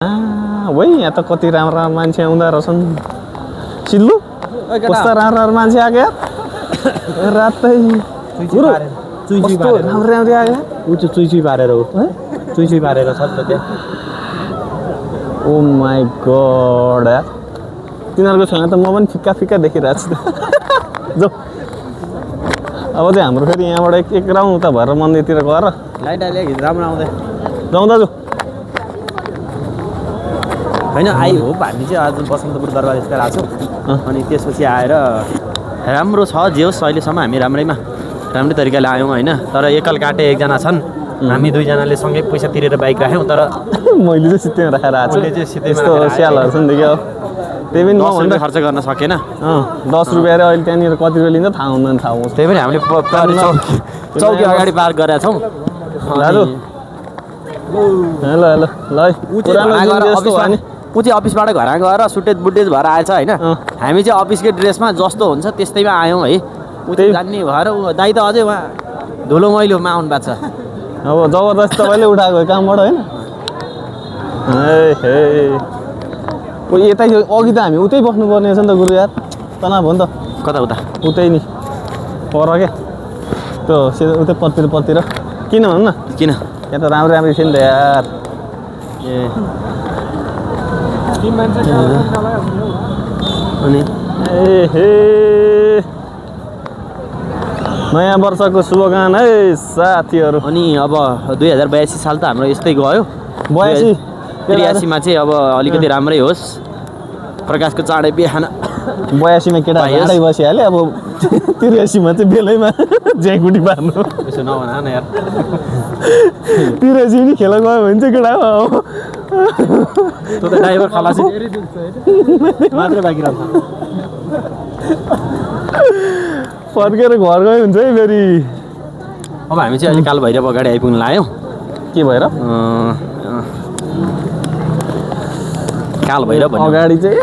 यहाँ त कति राम्रो मान्छे आउँदा रहेछन् सिल्लु कस्ता राम्रो मान्छे आएको यार रातै राम्रो राम्रो आयो ऊ चाहिँ चुइचुई पारेर हो चुइचुई पारेर छ त त्यहाँ ओ माई गॉड यार तिनीहरूको छेउमा त म पनि फिक्का फिक्का देखिरहेको छु जाऊ अब चाहिँ हाम्रो फेरि यहाँबाट एक राउन्ड उता भएर मन्दिरतिर गएर लाइट आइले राम्रो आउँदै जाउँ दाजु होइन आइ हो हामी चाहिँ आज बसन्तपुर दरबार स्क्वायर आएको छौँ अनि त्यसपछि आएर राम्रो छ जे होस् अहिलेसम्म हामी राम्रै तरिकाले आयौँ होइन तर एकल काटे एकजना छन् हामी दुईजनाले सँगै पैसा तिरेर बाइक राख्यौँ तर मैले चाहिँ सित्तैमा राखेर आएको छु यस्तो स्यालहरू छ नि देखियो त्यही पनि 10 रुपियाँ खर्च गर्न सकेन 10 रुपियाँ अरे अहिले त्यहाँनिर कति रुपियाँ लिन्छ थाहा हुँदैन थाहा हुन्छ त्यही पनि हामीले चौकी अगाडि पार्क गरेका छौँ दाजु हेलो हेलो ल ऊ चाहिँ अफिसबाट घर गएर सुटेज बुटेज भएर आएछ होइन हामी चाहिँ अफिसकै ड्रेसमा जस्तो हुन्छ त्यस्तैमा आयौँ है ऊ चाहिँ जान्ने भएर दाइ त अझै उहाँ धुलो मैलोमा आउनु भएको छ अब जबरजस्ती तपाईँले उठाएको कामबाट होइन यतै अघि त हामी उतै बस्नुपर्ने रहेछ नि त गुरु यार तनाव हो नि त कता उता उतै नि पर क्या त्यो उतै पत्तिर किन भन्नु न किन यहाँ त राम्रो थियो नि त यार अनि नयाँ वर्षको शुभकामना है साथीहरू अनि अब 2082 साल त हाम्रो यस्तै गयो 83 मा चाहिँ अब अलिकति राम्रै होस् प्रकाशको चाँडै बिहान 82 मा केटा हाडै बसिहाल्यो अब 83 मा चाहिँ बेलैमा ज्याकुटी पार्नु यसो नभन न यार 83 नि खेल गयो भने चाहिँ केटा हो त्यो त ड्राइभर खलासी मात्रै बाँकी रहन्छ फर्केर घर गयो हुन्छ है फेरि अब हामी चाहिँ अहिले काल भैरव अगाडि आइपुग्न लाग्यौँ के भएर काल भैरव अगाडि चाहिँ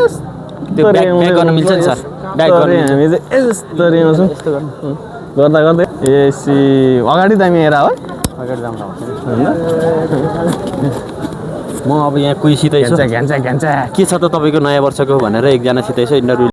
त्यो ब्याक गर्न मिल्छ नि सर ब्याक गर्न हामी चाहिँ यस्तरी आउँछौँ गर्दा गर्दै एसी अगाडि दामी हेर है अगाडि जाँदा म अब यहाँ कोहीसित घ्यान्छ के छ त तपाईँको नयाँ वर्षको भनेर एकजनासित यसो इन्टरभ्यू